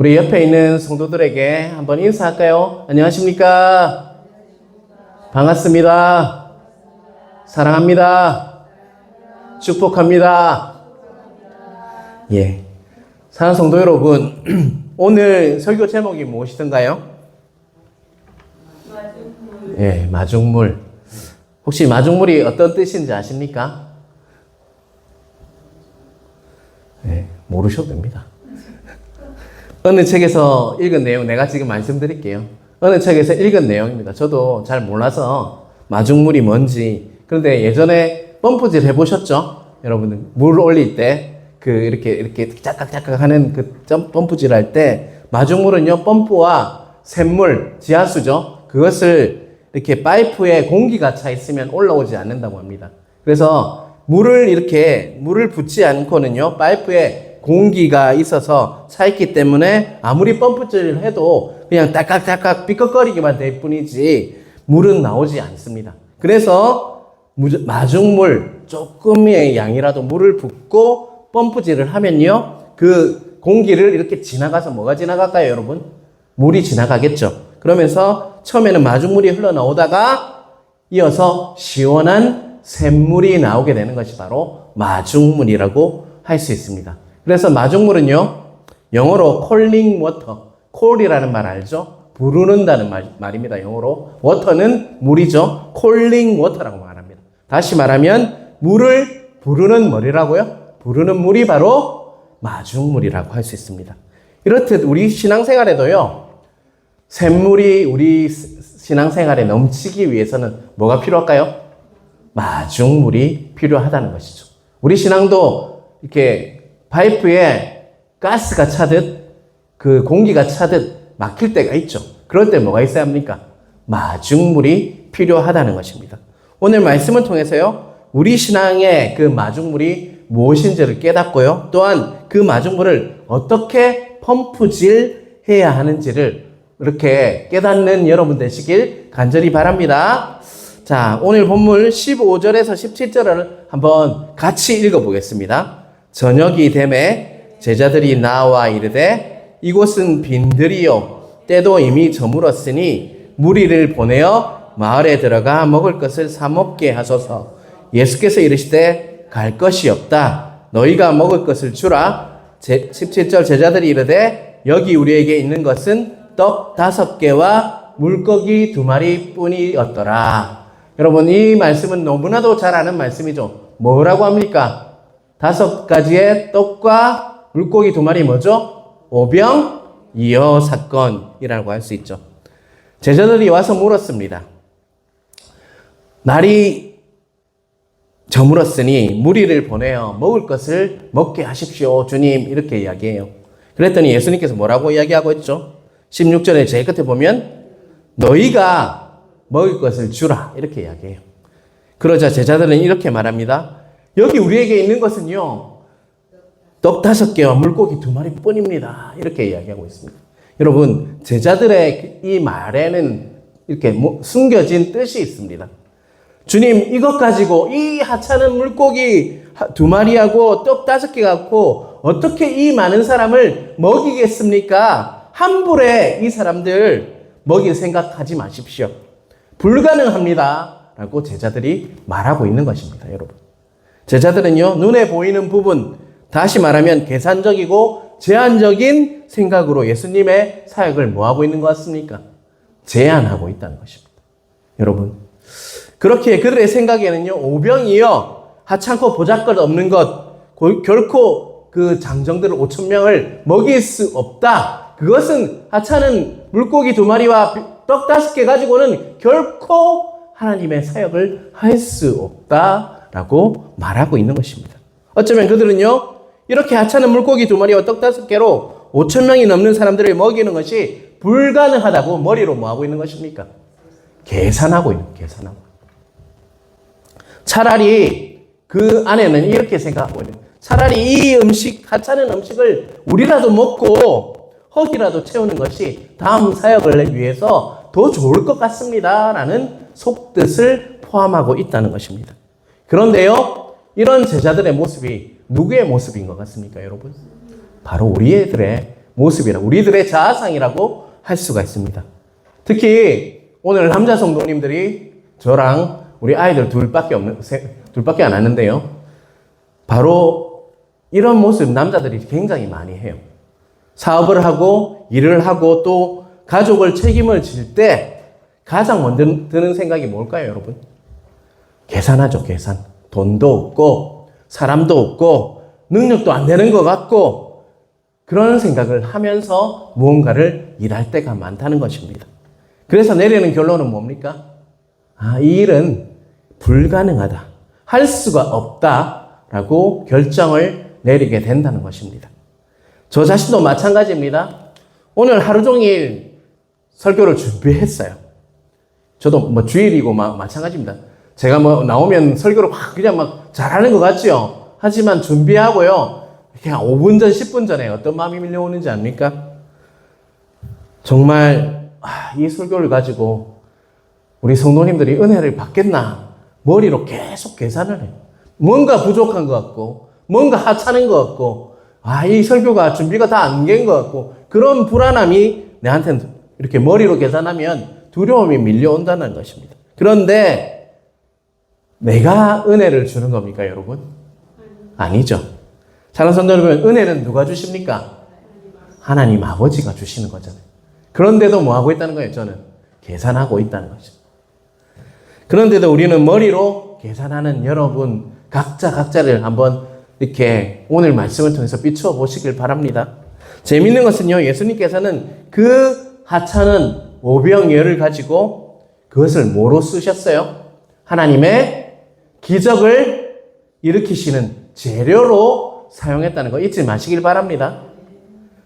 우리 옆에 있는 성도들에게 한번 인사할까요? 안녕하십니까? 반갑습니다. 사랑합니다. 축복합니다. 예. 사랑하는 성도 여러분, 오늘 설교 제목이 무엇이던가요? 마중물. 예, 마중물. 혹시 마중물이 어떤 뜻인지 아십니까? 예, 모르셔도 됩니다. 어느 책에서 읽은 내용 내가 지금 말씀드릴게요. 어느 책에서 읽은 내용입니다. 저도 잘 몰라서 마중물이 뭔지. 그런데 예전에 펌프질 해보셨죠? 여러분들 물 올릴 때 이렇게 짝깍짝깍 하는 그 펌프질 할 때 마중물은요, 펌프와 샘물, 지하수죠. 그것을 이렇게 파이프에 공기가 차 있으면 올라오지 않는다고 합니다. 그래서 물을 붓지 않고는요, 파이프에 공기가 있어서 차 있기 때문에 아무리 펌프질을 해도 그냥 딸깍딸깍 삐걱거리기만 될 뿐이지 물은 나오지 않습니다. 그래서 마중물 조금의 양이라도 물을 붓고 펌프질을 하면요, 그 공기를 이렇게 지나가서 뭐가 지나갈까요, 여러분? 물이 지나가겠죠. 그러면서 처음에는 마중물이 흘러나오다가 이어서 시원한 샘물이 나오게 되는 것이 바로 마중물이라고 할 수 있습니다. 그래서 마중물은요, 영어로 calling water, call이라는 말 알죠? 부르는다는 말입니다. 영어로 water는 물이죠. calling water라고 말합니다. 다시 말하면 물을 부르는 뭐라고요? 부르는 물이 바로 마중물이라고 할 수 있습니다. 이렇듯 우리 신앙생활에도요, 샘물이 우리 신앙생활에 넘치기 위해서는 뭐가 필요할까요? 마중물이 필요하다는 것이죠. 우리 신앙도 이렇게 파이프에 가스가 차듯 그 공기가 차듯 막힐 때가 있죠. 그럴 때 뭐가 있어야 합니까? 마중물이 필요하다는 것입니다. 오늘 말씀을 통해서요, 우리 신앙의 그 마중물이 무엇인지를 깨닫고요, 또한 그 마중물을 어떻게 펌프질 해야 하는지를 이렇게 깨닫는 여러분 되시길 간절히 바랍니다. 자, 오늘 본문 15절에서 17절을 한번 같이 읽어보겠습니다. 저녁이 되매 제자들이 나와 이르되 이곳은 빈들이요 때도 이미 저물었으니 무리를 보내어 마을에 들어가 먹을 것을 사 먹게 하소서. 예수께서 이르시되 갈 것이 없다. 너희가 먹을 것을 주라. 17절 제자들이 이르되 여기 우리에게 있는 것은 떡 5개와 물고기 2마리 뿐이었더라. 여러분, 이 말씀은 너무나도 잘 아는 말씀이죠. 뭐라고 합니까? 5가지의 떡과 물고기 2마리 뭐죠? 오병이어 사건이라고 할 수 있죠. 제자들이 와서 물었습니다. 날이 저물었으니 무리를 보내어 먹을 것을 먹게 하십시오, 주님. 이렇게 이야기해요. 그랬더니 예수님께서 뭐라고 이야기하고 있죠? 16절에 제일 끝에 보면 너희가 먹을 것을 주라, 이렇게 이야기해요. 그러자 제자들은 이렇게 말합니다. 여기 우리에게 있는 것은요, 떡 5개와 물고기 2마리 뿐입니다. 이렇게 이야기하고 있습니다. 여러분, 제자들의 이 말에는 이렇게 숨겨진 뜻이 있습니다. 주님, 이것 가지고 이 하찮은 물고기 2마리하고 떡 5개 갖고 어떻게 이 많은 사람을 먹이겠습니까? 함부로 이 사람들 먹일 생각하지 마십시오. 불가능합니다. 라고 제자들이 말하고 있는 것입니다, 여러분. 제자들은요, 눈에 보이는 부분, 다시 말하면 계산적이고 제한적인 생각으로 예수님의 사역을 뭐하고 있는 것 같습니까? 제한하고 있다는 것입니다. 여러분, 그렇게 그들의 생각에는요, 오병이어 하찮고 보잘것없는 것, 결코 그 장정들 5,000명을 먹일 수 없다. 그것은 하찮은 물고기 2마리와 떡 5개 가지고는 결코 하나님의 사역을 할 수 없다라고 말하고 있는 것입니다. 어쩌면 그들은요, 이렇게 하찮은 물고기 2마리와 떡 5개로 5,000명이 넘는 사람들을 먹이는 것이 불가능하다고 머리로 뭐하고 있는 것입니까? 계산하고 있는, 계산하고. 차라리 그 안에는 이렇게 생각하고 있는, 차라리 이 음식, 하찮은 음식을 우리라도 먹고 허기라도 채우는 것이 다음 사역을 위해서 더 좋을 것 같습니다. 라는 속뜻을 포함하고 있다는 것입니다. 그런데요, 이런 제자들의 모습이 누구의 모습인 것 같습니까, 여러분? 바로 우리들의 모습이라, 우리들의 자아상이라고 할 수가 있습니다. 특히 오늘 남자 성도님들이 저랑 우리 아이들 둘밖에 안 왔는데요. 바로 이런 모습 남자들이 굉장히 많이 해요. 사업을 하고 일을 하고 또 가족을 책임을 질 때 가장 먼저 드는 생각이 뭘까요, 여러분? 계산하죠, 계산. 돈도 없고 사람도 없고 능력도 안 되는 것 같고 그런 생각을 하면서 무언가를 일할 때가 많다는 것입니다. 그래서 내리는 결론은 뭡니까? 이 일은 불가능하다. 할 수가 없다라고 결정을 내리게 된다는 것입니다. 저 자신도 마찬가지입니다. 오늘 하루 종일 설교를 준비했어요. 저도 주일이고 마찬가지입니다. 제가 나오면 설교를 그냥 잘하는 것 같죠? 하지만 준비하고요. 그냥 5분 전, 10분 전에 어떤 마음이 밀려오는지 압니까? 정말 이 설교를 가지고 우리 성도님들이 은혜를 받겠나 머리로 계속 계산을 해요. 뭔가 부족한 것 같고 뭔가 하찮은 것 같고 이 설교가 준비가 다 안 된 것 같고 그런 불안함이 내한테는 이렇게 머리로 계산하면 두려움이 밀려온다는 것입니다. 그런데 내가 은혜를 주는 겁니까, 여러분? 아니죠. 사랑하는 성도 여러분, 은혜는 누가 주십니까? 하나님 아버지가 주시는 거잖아요. 그런데도 뭐 하고 있다는 거예요? 저는 계산하고 있다는 거죠. 그런데도 우리는 머리로 계산하는 여러분 각자를 한번 이렇게 오늘 말씀을 통해서 비추어 보시길 바랍니다. 재밌는 것은요, 예수님께서는 그 하찮은 오병이어를 가지고 그것을 뭐로 쓰셨어요? 하나님의 기적을 일으키시는 재료로 사용했다는 거 잊지 마시길 바랍니다.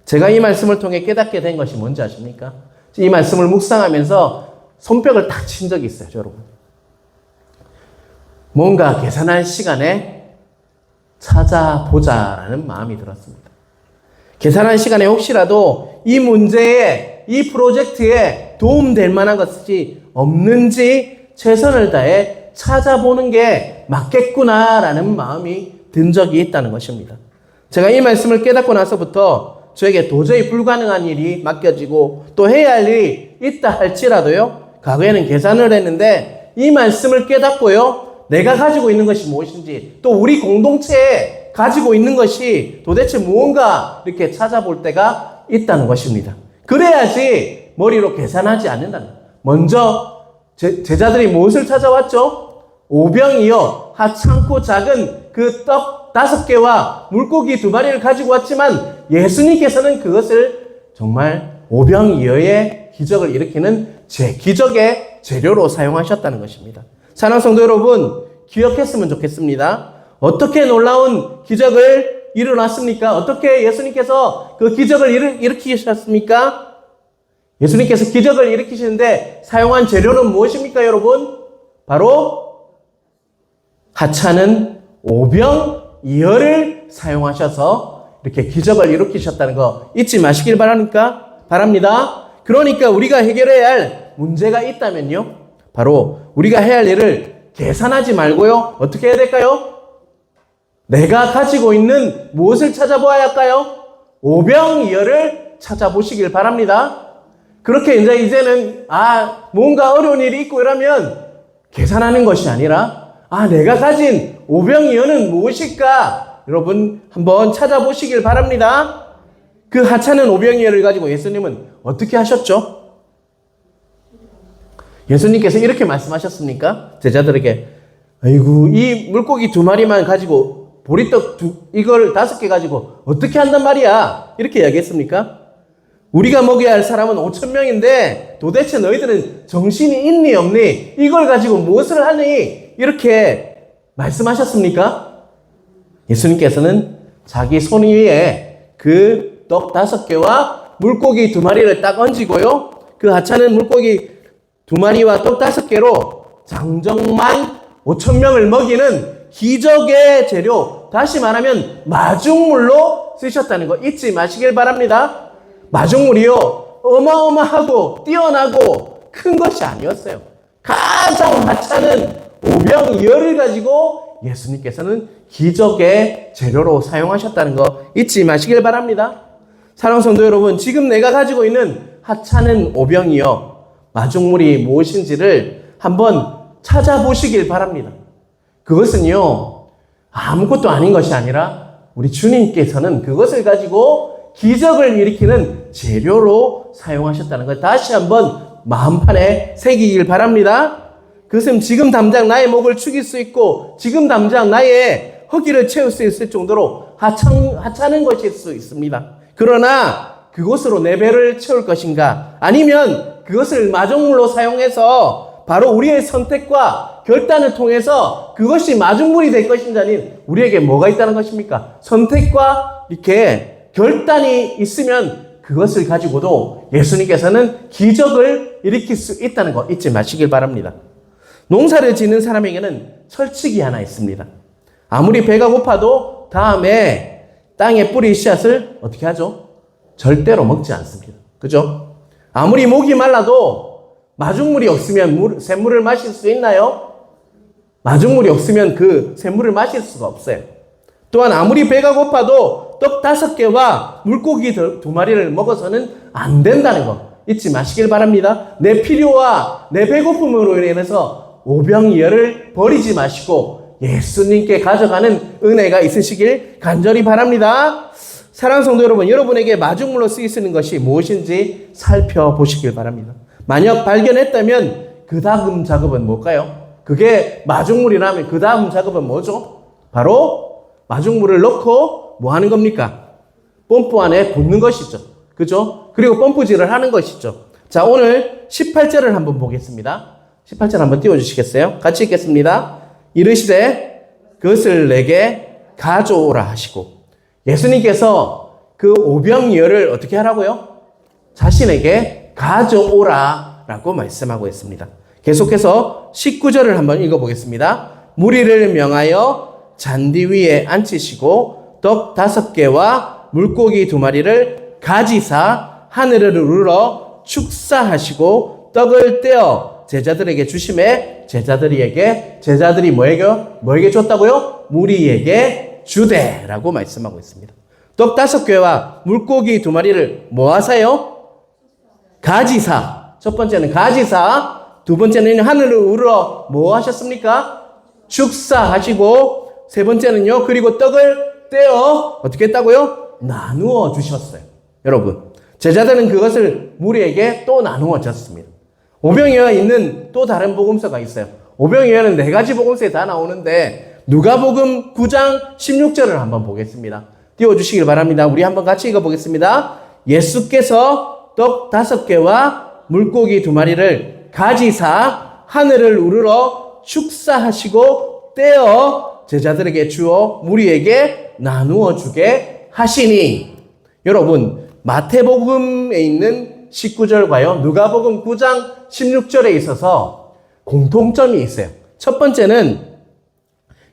제가 이 말씀을 통해 깨닫게 된 것이 뭔지 아십니까? 이 말씀을 묵상하면서 손뼉을 딱 친 적이 있어요, 여러분. 뭔가 계산할 시간에 찾아보자라는 마음이 들었습니다. 계산할 시간에 혹시라도 이 문제에, 이 프로젝트에 도움될 만한 것이 없는지 최선을 다해 찾아보는 게 맞겠구나라는 마음이 든 적이 있다는 것입니다. 제가 이 말씀을 깨닫고 나서부터 저에게 도저히 불가능한 일이 맡겨지고 또 해야 할 일이 있다 할지라도요, 과거에는 계산을 했는데 이 말씀을 깨닫고요, 내가 가지고 있는 것이 무엇인지 또 우리 공동체에 가지고 있는 것이 도대체 무언가 이렇게 찾아볼 때가 있다는 것입니다. 그래야지 머리로 계산하지 않는다는 거예요. 먼저 제자들이 무엇을 찾아왔죠? 오병이어 하찮고 작은 그 떡 5개와 물고기 2마리를 가지고 왔지만 예수님께서는 그것을 정말 오병이어의 기적을 일으키는 기적의 재료로 사용하셨다는 것입니다. 사랑하는 성도 여러분, 기억했으면 좋겠습니다. 어떻게 놀라운 기적을 일어났습니까? 어떻게 예수님께서 그 기적을 일으키셨습니까? 예수님께서 기적을 일으키시는데 사용한 재료는 무엇입니까, 여러분? 바로 하찮은 오병이어를 사용하셔서 이렇게 기적을 일으키셨다는 거 잊지 마시길 바랍니다. 그러니까 우리가 해결해야 할 문제가 있다면요, 바로 우리가 해야 할 일을 계산하지 말고요, 어떻게 해야 될까요? 내가 가지고 있는 무엇을 찾아보아야 할까요? 오병이어를 찾아보시길 바랍니다. 그렇게 이제는 뭔가 어려운 일이 있고 이러면 계산하는 것이 아니라 내가 가진 오병이어는 무엇일까? 여러분 한번 찾아보시길 바랍니다. 그 하찮은 오병이어를 가지고 예수님은 어떻게 하셨죠? 예수님께서 이렇게 말씀하셨습니까? 제자들에게 아이고 이 물고기 2마리만 가지고 보리떡 이걸 5개 가지고 어떻게 한단 말이야? 이렇게 이야기했습니까? 우리가 먹여야 할 사람은 5,000명인데 도대체 너희들은 정신이 있니 없니? 이걸 가지고 무엇을 하니? 이렇게 말씀하셨습니까? 예수님께서는 자기 손 위에 그 떡 5개와 물고기 2마리를 딱 얹이고요, 그 하찮은 물고기 2마리와 떡 5개로 장정만 5,000명을 먹이는 기적의 재료, 다시 말하면 마중물로 쓰셨다는 거 잊지 마시길 바랍니다. 마중물이요, 어마어마하고 뛰어나고 큰 것이 아니었어요. 가장 하찮은 오병이어를 가지고 예수님께서는 기적의 재료로 사용하셨다는 거 잊지 마시길 바랍니다. 사랑하는 성도 여러분, 지금 내가 가지고 있는 하찮은 오병이여 마중물이 무엇인지를 한번 찾아보시길 바랍니다. 그것은요, 아무것도 아닌 것이 아니라 우리 주님께서는 그것을 가지고 기적을 일으키는 재료로 사용하셨다는 걸 다시 한번 마음판에 새기길 바랍니다. 그것은 지금 당장 나의 목을 축일 수 있고 지금 당장 나의 허기를 채울 수 있을 정도로 하찮은 것일 수 있습니다. 그러나 그것으로 내 배를 채울 것인가, 아니면 그것을 마중물로 사용해서 바로 우리의 선택과 결단을 통해서 그것이 마중물이 될 것인자는 우리에게 뭐가 있다는 것입니까? 선택과 이렇게 결단이 있으면 그것을 가지고도 예수님께서는 기적을 일으킬 수 있다는 거 잊지 마시길 바랍니다. 농사를 짓는 사람에게는 철칙이 하나 있습니다. 아무리 배가 고파도 다음에 땅에 뿌릴 씨앗을 어떻게 하죠? 절대로 먹지 않습니다. 그죠? 아무리 목이 말라도 마중물이 없으면 샘물을 마실 수 있나요? 마중물이 없으면 그 샘물을 마실 수가 없어요. 또한 아무리 배가 고파도 떡 5개와 물고기 2마리를 먹어서는 안 된다는 거 잊지 마시길 바랍니다. 내 필요와 내 배고픔으로 인해서 오병이어를 버리지 마시고 예수님께 가져가는 은혜가 있으시길 간절히 바랍니다. 사랑하는 성도 여러분, 여러분에게 마중물로 쓰이시는 것이 무엇인지 살펴보시길 바랍니다. 만약 발견했다면 그 다음 작업은 뭘까요? 그게 마중물이라면 그 다음 작업은 뭐죠? 바로 마중물을 넣고 뭐 하는 겁니까? 펌프 안에 붓는 것이죠. 그죠? 그리고 펌프질을 하는 것이죠. 자, 오늘 18절을 한번 보겠습니다. 18절 한번 띄워주시겠어요? 같이 읽겠습니다. 이르시되 그것을 내게 가져오라 하시고, 예수님께서 그 오병이어를 어떻게 하라고요? 자신에게 가져오라 라고 말씀하고 있습니다. 계속해서 19절을 한번 읽어보겠습니다. 무리를 명하여 잔디 위에 앉히시고 떡 5개와 물고기 2마리를 가지사 하늘을 우러러 축사하시고 떡을 떼어 제자들에게 주심에 제자들이 뭐에게 줬다고요? 무리에게 주되라고 말씀하고 있습니다. 떡 5개와 물고기 2마리를 뭐 하세요? 가지사. 첫 번째는 가지사, 두 번째는 하늘을 우러러 뭐 하셨습니까? 축사하시고, 세 번째는요, 그리고 떡을 떼어 어떻게 했다고요? 나누어 주셨어요. 여러분, 제자들은 그것을 무리에게 또 나누어 줬습니다. 오병이어가 있는 또 다른 복음서가 있어요. 오병이어는 4가지 복음서에 다 나오는데 누가복음 9장 16절을 한번 보겠습니다. 띄워주시길 바랍니다. 우리 한번 같이 읽어보겠습니다. 예수께서 떡 5개와 물고기 2마리를 가지사 하늘을 우러러 축사하시고 떼어 제자들에게 주어 무리에게 나누어 주게 하시니. 여러분, 마태복음에 있는 19절과요 누가복음 9장 16절에 있어서 공통점이 있어요. 첫 번째는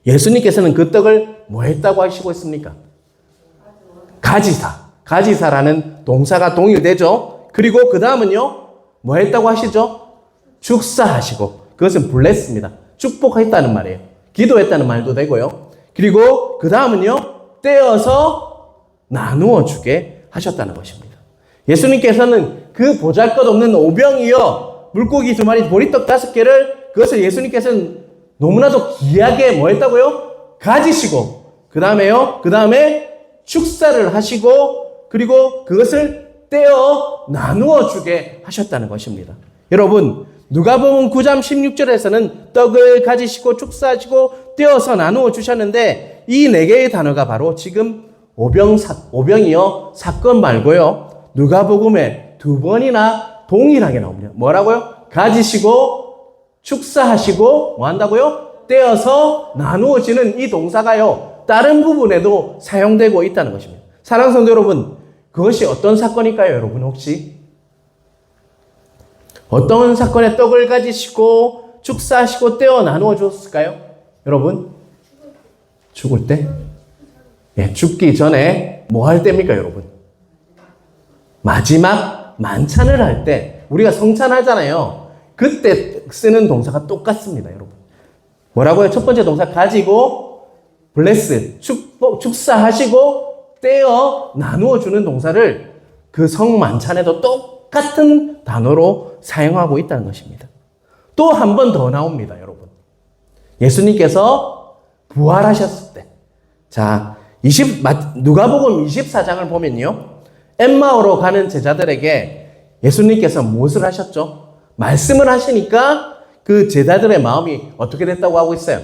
예수님께서는 그 떡을 뭐 했다고 하시고 있습니까? 가지사라는 동사가 동일되죠. 그리고 그 다음은요 뭐 했다고 하시죠? 축사하시고, 그것은 bless입니다. 축복했다는 말이에요. 기도했다는 말도 되고요. 그리고 그 다음은요 떼어서 나누어 주게 하셨다는 것입니다. 예수님께서는 그 보잘것없는 오병이어 물고기 2마리 보리떡 5개를 그것을 예수님께서는 너무나도 귀하게 뭐 했다고요? 가지시고, 그 다음에 축사를 하시고, 그리고 그것을 떼어 나누어 주게 하셨다는 것입니다. 여러분, 누가복음 9장 16절에서는 떡을 가지시고 축사하시고 떼어서 나누어 주셨는데, 이 4개의 단어가 바로 지금 오병이어 사건 말고요 누가복음에 2번이나 동일하게 나옵니다. 뭐라고요? 가지시고 축사하시고 뭐 한다고요? 떼어서 나누어지는 이 동사가요 다른 부분에도 사용되고 있다는 것입니다. 사랑하는 성도 여러분, 그것이 어떤 사건일까요? 여러분, 혹시 어떤 사건에 떡을 가지시고 축사하시고 떼어 나누어 줬을까요? 여러분, 죽을 때? 예, 죽기 전에 뭐 할 때입니까, 여러분? 마지막 만찬을 할 때, 우리가 성찬하잖아요. 그때 쓰는 동사가 똑같습니다, 여러분. 뭐라고요? 첫 번째 동사 가지고 bless, 축사하시고 떼어 나누어 주는 동사를 그 성만찬에도 똑같은 단어로 사용하고 있다는 것입니다. 또 한 번 더 나옵니다, 여러분. 예수님께서 부활하셨을 때. 자, 누가복음 24장을 보면요. 엠마오로 가는 제자들에게 예수님께서 무엇을 하셨죠? 말씀을 하시니까 그 제자들의 마음이 어떻게 됐다고 하고 있어요?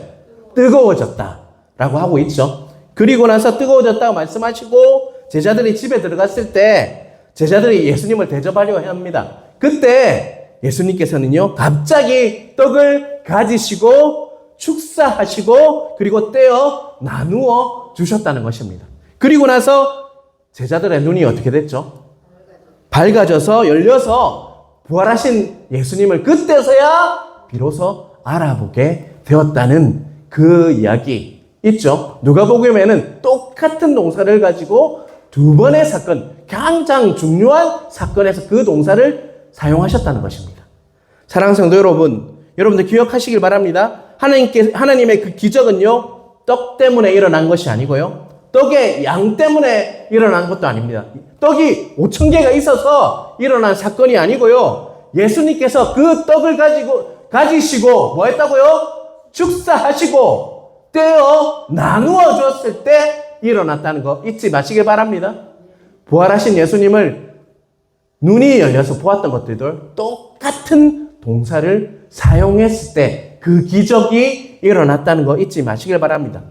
뜨거워졌다라고 하고 있죠. 그리고 나서 뜨거워졌다고 말씀하시고 제자들이 집에 들어갔을 때 제자들이 예수님을 대접하려 합니다. 그때 예수님께서는요, 갑자기 떡을 가지시고 축사하시고 그리고 떼어 나누어 주셨다는 것입니다. 그리고 나서 제자들의 눈이 어떻게 됐죠? 밝아져서 열려서 부활하신 예수님을 그때서야 비로소 알아보게 되었다는 그 이야기 있죠. 누가복음에는 똑같은 동사를 가지고 두 번의 사건, 가장 중요한 사건에서 그 동사를 사용하셨다는 것입니다. 사랑하는 성도 여러분, 여러분들 기억하시길 바랍니다. 하나님의 그 기적은요, 떡 때문에 일어난 것이 아니고요, 떡의 양 때문에 일어난 것도 아닙니다. 떡이 5,000개가 있어서 일어난 사건이 아니고요, 예수님께서 그 떡을 가지시고 뭐 했다고요? 축사하시고 떼어 나누어 줬을 때 일어났다는 거 잊지 마시길 바랍니다. 부활하신 예수님을 눈이 열려서 보았던 것들도 똑같은 동사를 사용했을 때 그 기적이 일어났다는 거 잊지 마시길 바랍니다.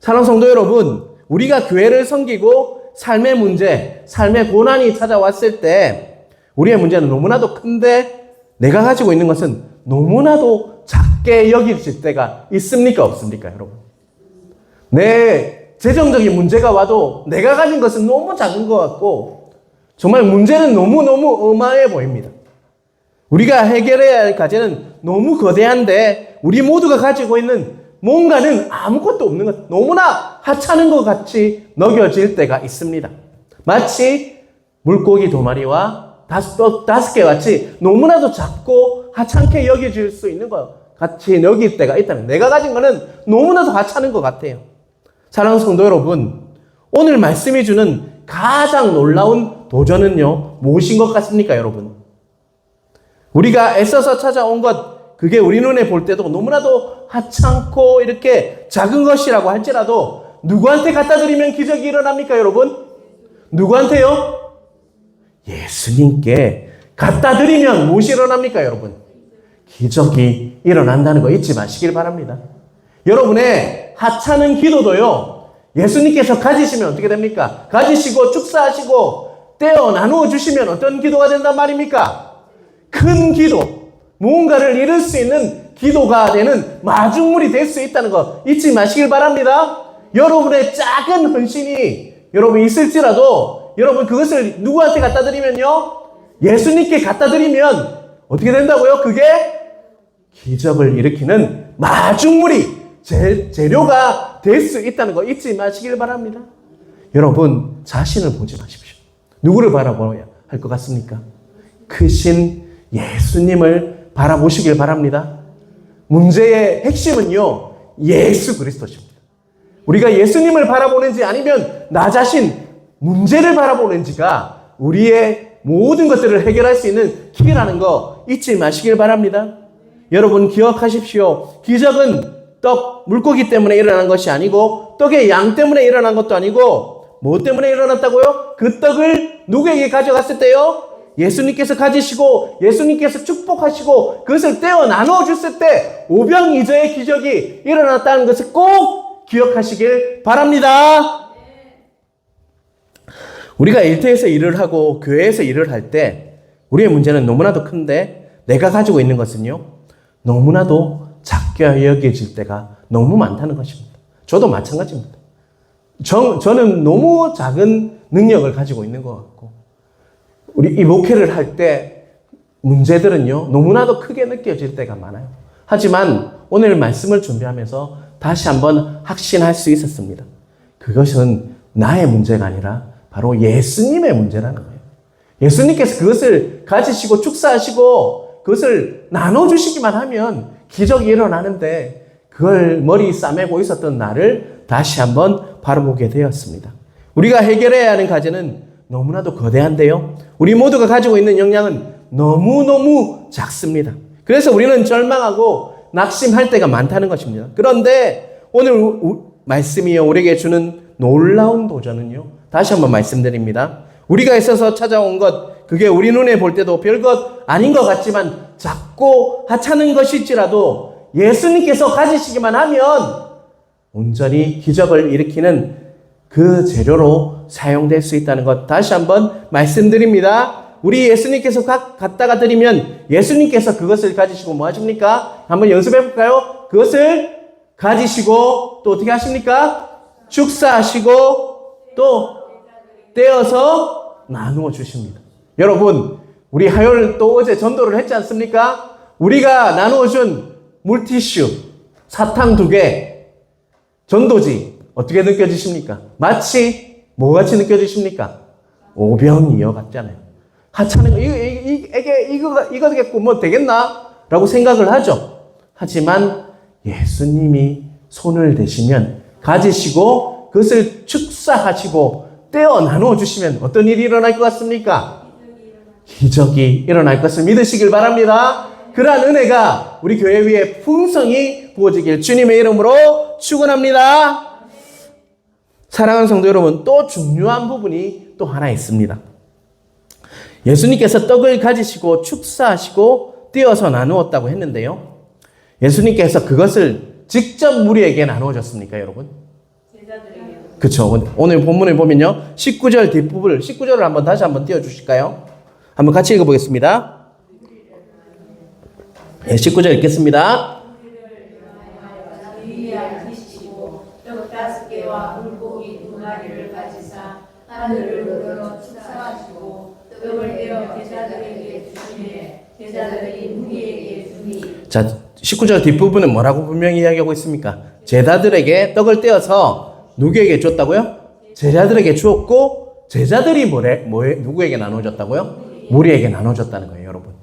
사랑하는 성도 여러분, 우리가 교회를 섬기고 삶의 문제, 삶의 고난이 찾아왔을 때 우리의 문제는 너무나도 큰데 내가 가지고 있는 것은 너무나도 작게 여겨질 때가 있습니까? 없습니까? 여러분, 내 재정적인 문제가 와도 내가 가진 것은 너무 작은 것 같고 정말 문제는 너무너무 어마해 보입니다. 우리가 해결해야 할 과제는 너무 거대한데 우리 모두가 가지고 있는 뭔가는 아무것도 없는 것, 너무나 하찮은 것 같이 여겨질 때가 있습니다. 마치 물고기 2마리와 다섯 개 같이 너무나도 작고 하찮게 여겨질 수 있는 것 같이 여길 때가 있다는, 내가 가진 거는 너무나도 하찮은 것 같아요. 사랑하는 성도 여러분, 오늘 말씀이 주는 가장 놀라운 도전은요, 무엇인 것 같습니까, 여러분? 우리가 애써서 찾아온 것, 그게 우리 눈에 볼 때도 너무나도 하찮고 이렇게 작은 것이라고 할지라도 누구한테 갖다 드리면 기적이 일어납니까, 여러분? 누구한테요? 예수님께 갖다 드리면 무엇이 일어납니까, 여러분? 기적이 일어난다는 거 잊지 마시길 바랍니다. 여러분의 하찮은 기도도요, 예수님께서 가지시면 어떻게 됩니까? 가지시고 축사하시고 떼어 나누어 주시면 어떤 기도가 된단 말입니까? 큰 기도, 무언가를 이룰 수 있는 기도가 되는 마중물이 될 수 있다는 거 잊지 마시길 바랍니다. 여러분의 작은 헌신이 여러분 있을지라도 여러분 그것을 누구한테 갖다 드리면요, 예수님께 갖다 드리면 어떻게 된다고요? 그게 기적을 일으키는 마중물이 재료가 될 수 있다는 거 잊지 마시길 바랍니다. 여러분 자신을 보지 마십시오. 누구를 바라보아야 할 것 같습니까? 크신 예수님을 바라보시길 바랍니다. 문제의 핵심은요, 예수 그리스도십니다. 우리가 예수님을 바라보는지 아니면 나 자신 문제를 바라보는지가 우리의 모든 것들을 해결할 수 있는 키라는 거 잊지 마시길 바랍니다. 여러분 기억하십시오. 기적은 물고기 때문에 일어난 것이 아니고 떡의 양 때문에 일어난 것도 아니고 뭐 때문에 일어났다고요? 그 떡을 누구에게 가져갔을 때요? 예수님께서 가지시고 예수님께서 축복하시고 그것을 떼어 나누어 줬을 때 오병이어의 기적이 일어났다는 것을 꼭 기억하시길 바랍니다. 우리가 일터에서 일을 하고 교회에서 일을 할 때 우리의 문제는 너무나도 큰데 내가 가지고 있는 것은요, 너무나도 작게 여겨질 때가 너무 많다는 것입니다. 저도 마찬가지입니다. 저는 너무 작은 능력을 가지고 있는 것 같고 우리 이 목회를 할 때 문제들은요, 너무나도 크게 느껴질 때가 많아요. 하지만 오늘 말씀을 준비하면서 다시 한번 확신할 수 있었습니다. 그것은 나의 문제가 아니라 바로 예수님의 문제라는 거예요. 예수님께서 그것을 가지시고 축사하시고 그것을 나눠주시기만 하면 기적이 일어나는데 그걸 머리 싸매고 있었던 나를 다시 한번 바라보게 되었습니다. 우리가 해결해야 하는 과제는 너무나도 거대한데요. 우리 모두가 가지고 있는 역량은 너무너무 작습니다. 그래서 우리는 절망하고 낙심할 때가 많다는 것입니다. 그런데 오늘 말씀이 우리에게 주는 놀라운 도전은요. 다시 한번 말씀드립니다. 우리가 있어서 찾아온 것, 그게 우리 눈에 볼 때도 별것 아닌 것 같지만 작고 하찮은 것일지라도 예수님께서 가지시기만 하면 온전히 기적을 일으키는 그 재료로 사용될 수 있다는 것 다시 한번 말씀드립니다. 우리 예수님께서 갖다가 드리면 예수님께서 그것을 가지시고 뭐 하십니까? 한번 연습해 볼까요? 그것을 가지시고 또 어떻게 하십니까? 축사하시고 또 떼어서 나누어 주십니다. 여러분, 우리 화요일 또 어제 전도를 했지 않습니까? 우리가 나누어 준 물티슈, 사탕 2개, 전도지 어떻게 느껴지십니까? 마치 뭐같이 느껴지십니까? 오병이어 같잖아요. 하찮은 거, 이거겠고 뭐 되겠나? 라고 생각을 하죠. 하지만 예수님이 손을 대시면 가지시고 그것을 축사하시고 떼어 나누어 주시면 어떤 일이 일어날 것 같습니까? 기적이 일어날 것을 믿으시길 바랍니다. 그러한 은혜가 우리 교회 위에 풍성히 부어지길 주님의 이름으로 축원합니다. 사랑하는 성도 여러분, 또 중요한 부분이 또 하나 있습니다. 예수님께서 떡을 가지시고 축사하시고 떼어서 나누었다고 했는데요. 예수님께서 그것을 직접 무리에게 나누어 줬습니까, 여러분? 제자들에게. 그렇죠. 오늘 본문을 보면요. 19절 뒷부분을 19절을 다시 한번 띄워 주실까요? 한번 같이 읽어 보겠습니다. 네, 19절 읽겠습니다. 떡 5개와 물고기 2마리를 가지사 하늘을 우러러 축사하시고 떡을 떼어 제자들에게 주시매 제자들이 무리에게 주니. 자, 19절 뒷부분은 뭐라고 분명히 이야기하고 있습니까? 제자들에게 떡을 떼어서 누구에게 줬다고요? 제자들에게 주었고 제자들이 누구에게 나눠줬다고요? 무리에게 나눠줬다는 거예요, 여러분.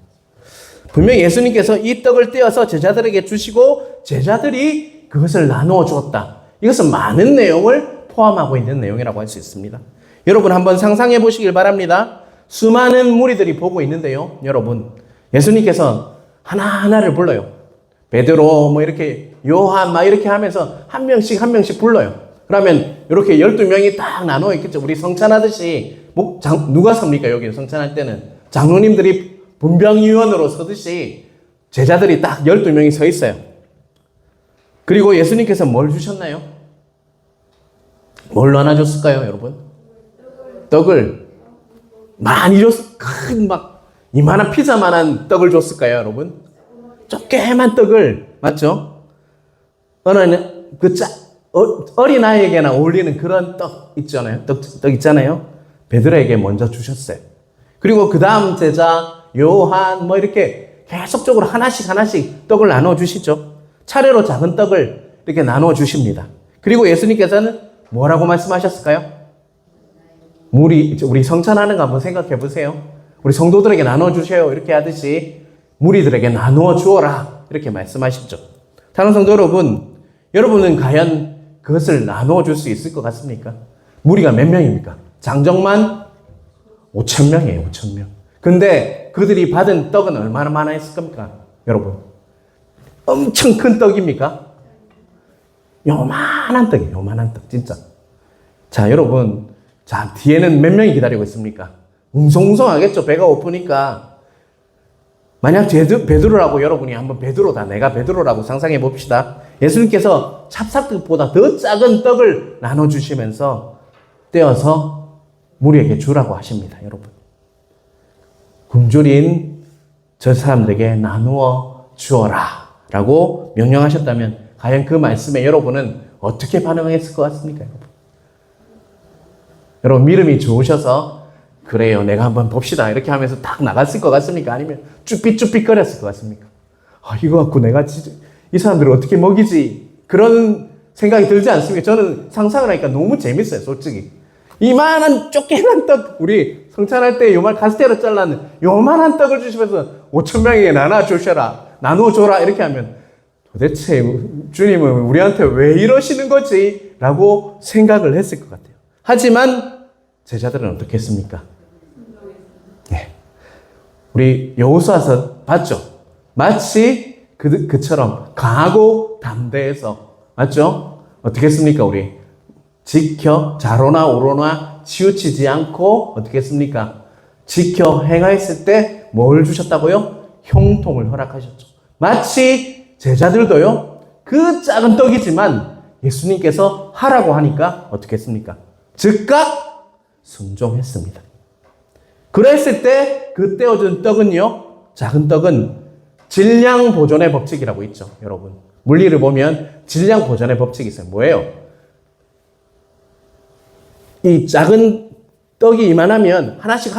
분명히 예수님께서 이 떡을 떼어서 제자들에게 주시고 제자들이 그것을 나누어 주었다. 이것은 많은 내용을 포함하고 있는 내용이라고 할 수 있습니다. 여러분 한번 상상해 보시길 바랍니다. 수많은 무리들이 보고 있는데요. 여러분, 예수님께서 하나하나를 불러요. 베드로, 이렇게 요한, 이렇게 하면서 한 명씩 불러요. 그러면 이렇게 12명이 딱 나눠 있겠죠. 우리 성찬하듯이, 누가 섭니까? 여기 성찬할 때는. 장로님들이 분병위원으로 서듯이 제자들이 딱 12명이 서 있어요. 그리고 예수님께서 뭘 주셨나요? 뭘 나눠줬을까요, 여러분? 떡을 많이 큰 이만한 피자만한 떡을 줬을까요, 여러분? 조그만 떡을, 맞죠? 어린아이에게나 어울리는 그런 떡 있잖아요. 떡 있잖아요. 베드로에게 먼저 주셨어요. 그리고 그 다음 제자, 요한, 이렇게 계속적으로 하나씩 떡을 나눠 주시죠. 차례로 작은 떡을 이렇게 나눠 주십니다. 그리고 예수님께서는 뭐라고 말씀하셨을까요? 우리 성찬하는 거 한번 생각해 보세요. 우리 성도들에게 나눠 주세요. 이렇게 하듯이 무리들에게 나누어 주어라. 이렇게 말씀하시죠. 사랑하는 성도 여러분, 여러분은 과연 그것을 나누어 줄 수 있을 것 같습니까? 무리가 몇 명입니까? 장정만 5,000명이에요. 5,000명. 근데 그들이 받은 떡은 얼마나 많았을 겁니까? 여러분, 엄청 큰 떡입니까? 요만한 떡이에요. 요만한 떡, 진짜. 자, 여러분, 뒤에는 몇 명이 기다리고 있습니까? 웅성웅성하겠죠. 배가 고프니까. 만약 베드로라고 여러분이 한번 베드로다, 내가 베드로라고 상상해 봅시다. 예수님께서 찹쌀떡보다 더 작은 떡을 나눠주시면서 떼어서 무리에게 주라고 하십니다, 여러분. 굶주린 저 사람들에게 나누어 주어라 라고 명령하셨다면 과연 그 말씀에 여러분은 어떻게 반응했을 것 같습니까, 여러분? 여러분 믿음이 좋으셔서 그래요, 내가 한번 봅시다 이렇게 하면서 딱 나갔을 것 같습니까? 아니면 쭈삣쭈삣 거렸을 것 같습니까? 이거 갖고 내가 진짜 이 사람들을 어떻게 먹이지? 그런 생각이 들지 않습니까? 저는 상상을 하니까 너무 재밌어요, 솔직히. 이만한 쪼개난 떡, 우리 성찬할 때 요만 카스테라 잘라는 요만한 떡을 주시면서 5,000명에게 나누어 줘라 이렇게 하면 도대체 주님은 우리한테 왜 이러시는 거지? 라고 생각을 했을 것 같아요. 하지만 제자들은 어떻게 했습니까? 네. 우리 여호수아서 봤죠? 마치 그처럼 강하고 담대해서, 맞죠? 어떻게 했습니까? 우리 지켜 좌로나 우로나 치우치지 않고 어떻게 했습니까? 지켜 행하였을 때 뭘 주셨다고요? 형통을 허락하셨죠. 마치 제자들도요, 그 작은 떡이지만 예수님께서 하라고 하니까 어떻게 했습니까? 즉각 순종했습니다. 그랬을 때 그 떼어준 떡은요, 작은 떡은 질량 보존의 법칙이라고 있죠, 여러분. 물리를 보면 질량 보존의 법칙이 있어요. 뭐예요? 이 작은 떡이 이만하면 하나씩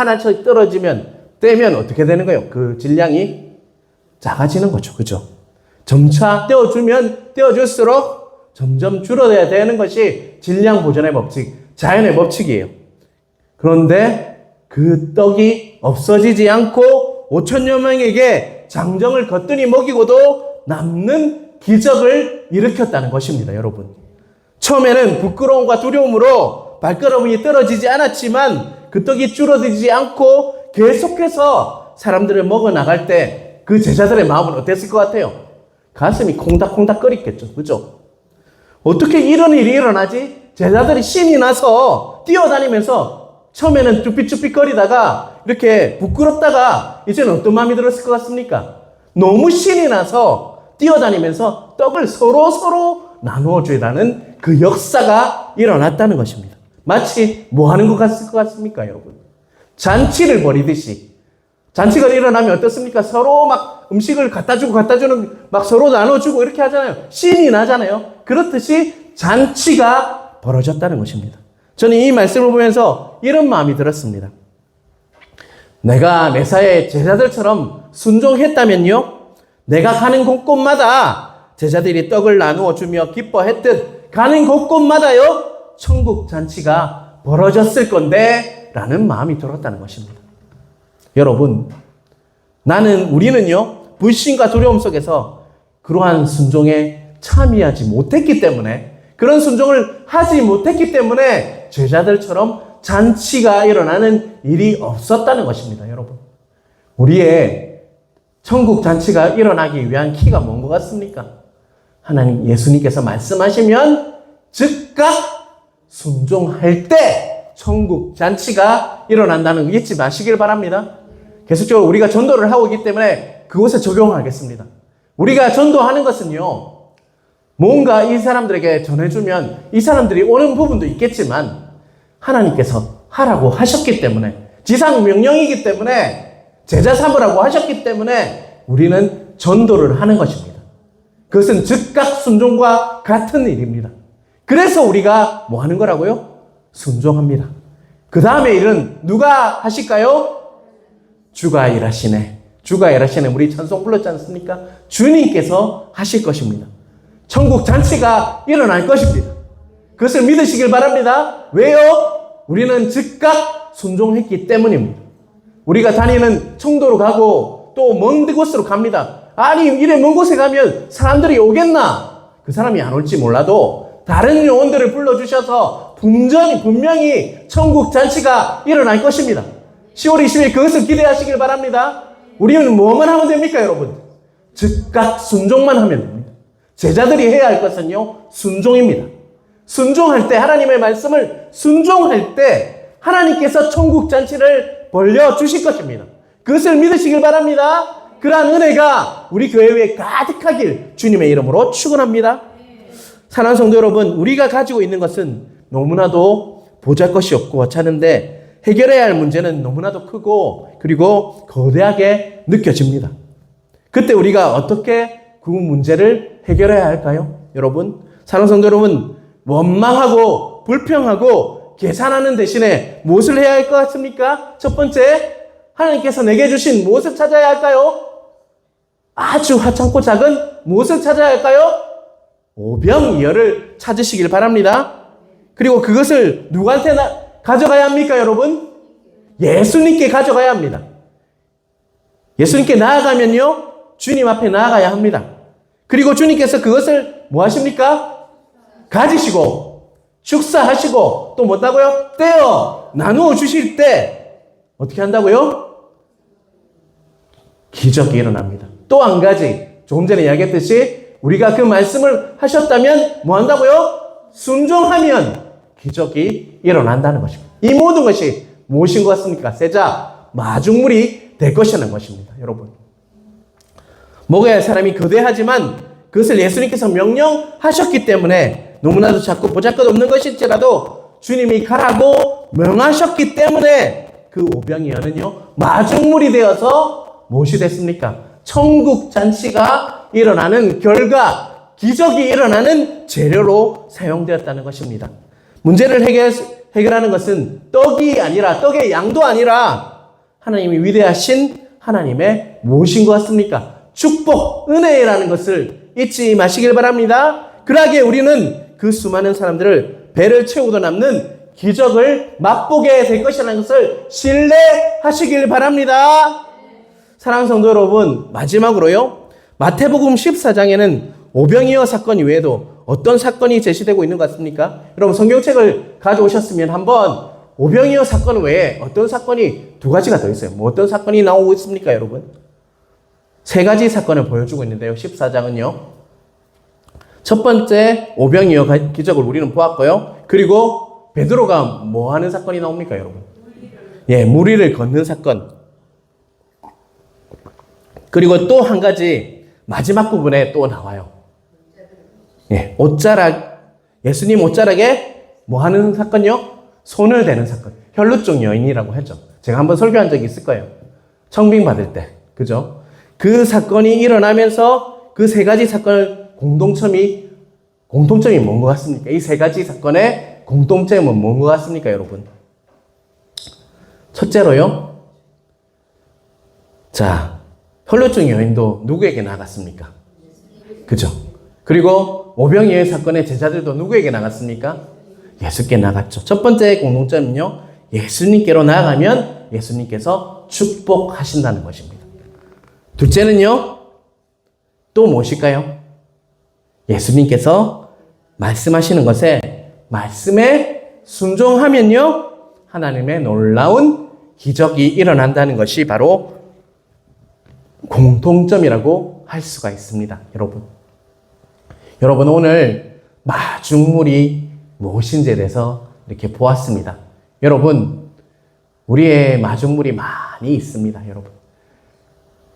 떨어지면, 떼면 어떻게 되는 거예요? 그 질량이 작아지는 거죠. 그죠? 점차 떼어줄수록 점점 줄어들어야 되는 것이 질량 보존의 법칙, 자연의 법칙이에요. 그런데 그 떡이 없어지지 않고 5천여 명에게 장정을 거뜬히 먹이고도 남는 기적을 일으켰다는 것입니다, 여러분. 처음에는 부끄러움과 두려움으로 발걸음이 떨어지지 않았지만 그 떡이 줄어들지 않고 계속해서 사람들을 먹어 나갈 때 그 제자들의 마음은 어땠을 것 같아요? 가슴이 콩닥콩닥 끓였겠죠. 그죠? 어떻게 이런 일이 일어나지? 제자들이 신이 나서 뛰어다니면서 처음에는 쭈삣쭈삣거리다가 이렇게 부끄럽다가 이제는 어떤 마음이 들었을 것 같습니까? 너무 신이 나서 뛰어다니면서 떡을 서로 나누어 주라는 그 역사가 일어났다는 것입니다. 마치 뭐 하는 것 같습니까, 여러분? 잔치를 벌이듯이. 잔치가 일어나면 어떻습니까? 서로 막 음식을 갖다 주는, 막 서로 나눠주고 이렇게 하잖아요. 신이 나잖아요. 그렇듯이 잔치가 벌어졌다는 것입니다. 저는 이 말씀을 보면서 이런 마음이 들었습니다. 내가 메사야의 제자들처럼 순종했다면요, 내가 가는 곳곳마다 제자들이 떡을 나누어 주며 기뻐했듯 가는 곳곳마다요, 천국 잔치가 벌어졌을 건데 라는 마음이 들었다는 것입니다. 여러분, 우리는요, 불신과 두려움 속에서 그러한 순종에 참여하지 못했기 때문에, 그런 순종을 하지 못했기 때문에 제자들처럼 잔치가 일어나는 일이 없었다는 것입니다, 여러분. 우리의 천국 잔치가 일어나기 위한 키가 뭔 것 같습니까? 하나님, 예수님께서 말씀하시면 즉각 순종할 때 천국 잔치가 일어난다는 거 잊지 마시길 바랍니다. 계속적으로 우리가 전도를 하고 있기 때문에 그곳에 적용하겠습니다. 우리가 전도하는 것은요, 뭔가 이 사람들에게 전해주면 이 사람들이 오는 부분도 있겠지만 하나님께서 하라고 하셨기 때문에, 지상 명령이기 때문에, 제자 삼으라고 하셨기 때문에 우리는 전도를 하는 것입니다. 그것은 즉각 순종과 같은 일입니다. 그래서 우리가 뭐 하는 거라고요? 순종합니다. 그 다음에 일은 누가 하실까요? 주가 일하시네. 주가 일하시네. 우리 찬송 불렀지 않습니까? 주님께서 하실 것입니다. 천국 잔치가 일어날 것입니다. 그것을 믿으시길 바랍니다. 왜요? 우리는 즉각 순종했기 때문입니다. 우리가 다니는 청도로 가고 또 먼 곳으로 갑니다. 아니, 이래 먼 곳에 가면 사람들이 오겠나? 그 사람이 안 올지 몰라도 다른 요원들을 불러주셔서 분명히 천국 잔치가 일어날 것입니다. 10월 20일 그것을 기대하시길 바랍니다. 우리는 뭐만 하면 됩니까, 여러분? 즉각 순종만 하면 됩니다. 제자들이 해야 할 것은요, 순종입니다. 순종할 때, 하나님의 말씀을 순종할 때 하나님께서 천국 잔치를 벌려주실 것입니다. 그것을 믿으시길 바랍니다. 그러한 은혜가 우리 교회 위에 가득하길 주님의 이름으로 축원합니다. 사랑하는 성도 여러분, 우리가 가지고 있는 것은 너무나도 보잘것이 없고 하찮은데 해결해야 할 문제는 너무나도 크고 그리고 거대하게 느껴집니다. 그때 우리가 어떻게 그 문제를 해결해야 할까요? 여러분, 사랑하는 성도 여러분, 원망하고 불평하고 계산하는 대신에 무엇을 해야 할 것 같습니까? 첫 번째, 하나님께서 내게 주신 무엇을 찾아야 할까요? 아주 하찮고 작은 무엇을 찾아야 할까요? 오병이어를 찾으시길 바랍니다. 그리고 그것을 누구한테 가져가야 합니까, 여러분? 예수님께 가져가야 합니다. 예수님께 나아가면요, 주님 앞에 나아가야 합니다. 그리고 주님께서 그것을 뭐 하십니까? 가지시고, 축사하시고, 또 뭐다고요? 떼어 나누어 주실 때 어떻게 한다고요? 기적이 일어납니다. 또 한 가지, 조금 전에 이야기했듯이 우리가 그 말씀을 하셨다면 뭐 한다고요? 순종하면 기적이 일어난다는 것입니다. 이 모든 것이 무엇인 것 같습니까? 세자, 마중물이 될 것이라는 것입니다. 여러분. 먹어야 할 사람이 거대하지만 그것을 예수님께서 명령하셨기 때문에 너무나도 작고 보잘것없는 것일지라도 주님이 가라고 명하셨기 때문에 그 오병이어는요 마중물이 되어서 무엇이 됐습니까? 천국 잔치가 일어나는 결과, 기적이 일어나는 재료로 사용되었다는 것입니다. 문제를 해결하는 것은 떡이 아니라, 떡의 양도 아니라 하나님이 위대하신 하나님의 무엇인 것 같습니까? 축복, 은혜라는 것을 잊지 마시길 바랍니다. 그러기에 우리는 그 수많은 사람들을 배를 채우도 남는 기적을 맛보게 될 것이라는 것을 신뢰하시길 바랍니다. 사랑하는 성도 여러분, 마지막으로요, 마태복음 14장에는 오병이어 사건 이외에도 어떤 사건이 제시되고 있는 것 같습니까? 여러분 성경책을 가져오셨으면 한번 오병이어 사건 외에 어떤 사건이 두 가지가 더 있어요. 뭐 어떤 사건이 나오고 있습니까, 여러분? 세 가지 사건을 보여주고 있는데요. 14장은요. 첫 번째 오병이어 기적을 우리는 보았고요. 그리고 베드로가 뭐 하는 사건이 나옵니까, 여러분? 예, 무리를 걷는 사건. 그리고 또 한 가지 마지막 부분에 또 나와요. 예, 예수님 옷자락에 뭐 하는 사건이요? 손을 대는 사건. 혈루증 여인이라고 하죠. 제가 한번 설교한 적이 있을 거예요. 청빙 받을 때. 그죠? 그 사건이 일어나면서 그 세 가지 사건을 공통점이 뭔 것 같습니까? 이 세 가지 사건의 공통점은 뭔 것 같습니까, 여러분? 첫째로요. 자, 혈루증 여인도 누구에게 나갔습니까? 그죠? 그리고 오병이어 사건의 제자들도 누구에게 나갔습니까? 예수께 나갔죠. 첫 번째 공통점은요. 예수님께로 나아가면 예수님께서 축복하신다는 것입니다. 둘째는요. 또 무엇일까요? 예수님께서 말씀하시는 것에 말씀에 순종하면요. 하나님의 놀라운 기적이 일어난다는 것이 바로 공통점이라고 할 수가 있습니다. 여러분 오늘 마중물이 무엇인지에 대해서 이렇게 보았습니다. 여러분 우리의 마중물이 많이 있습니다. 여러분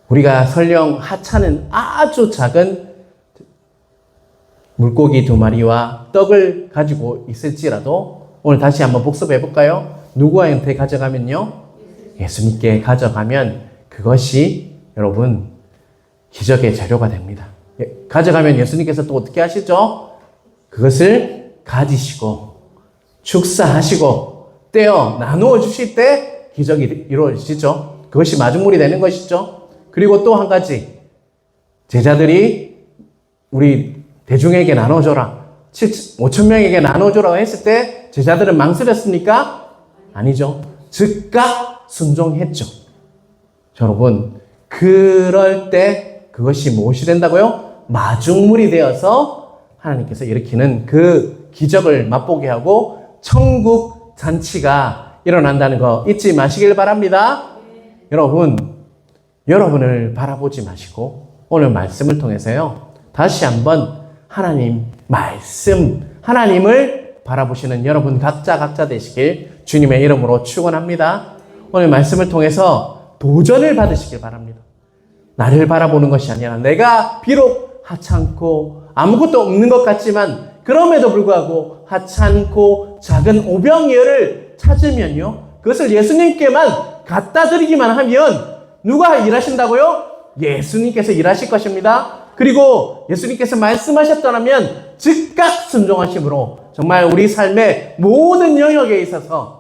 우리가 설령 하찮은 아주 작은 물고기 2마리와 떡을 가지고 있을지라도 오늘 다시 한번 복습해 볼까요? 누구한테 가져가면요? 예수님께 가져가면 그것이 여러분 기적의 재료가 됩니다. 가져가면 예수님께서 또 어떻게 하시죠? 그것을 가지시고 축사하시고 떼어 나누어 주실 때 기적이 이루어지죠. 그것이 마중물이 되는 것이죠. 그리고 또 한 가지 제자들이 우리 대중에게 나눠줘라 5,000명에게 나눠줘라 했을 때 제자들은 망설였습니까? 아니죠. 즉각 순종했죠. 여러분 그럴 때 그것이 무엇이 된다고요? 마중물이 되어서 하나님께서 일으키는 그 기적을 맛보게 하고 천국 잔치가 일어난다는 거 잊지 마시길 바랍니다. 여러분을 바라보지 마시고 오늘 말씀을 통해서요. 다시 한번 하나님을 바라보시는 여러분 각자 되시길 주님의 이름으로 축원합니다. 오늘 말씀을 통해서 도전을 받으시길 바랍니다. 나를 바라보는 것이 아니라 내가 비록 하찮고 아무것도 없는 것 같지만 그럼에도 불구하고 하찮고 작은 오병이어를 찾으면요. 그것을 예수님께만 갖다 드리기만 하면 누가 일하신다고요? 예수님께서 일하실 것입니다. 그리고 예수님께서 말씀하셨더라면 즉각 순종하심으로 정말 우리 삶의 모든 영역에 있어서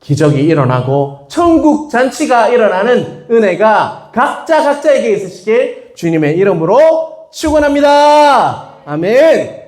기적이 일어나고 천국 잔치가 일어나는 은혜가 각자에게 있으시길 주님의 이름으로 축원합니다. 아멘.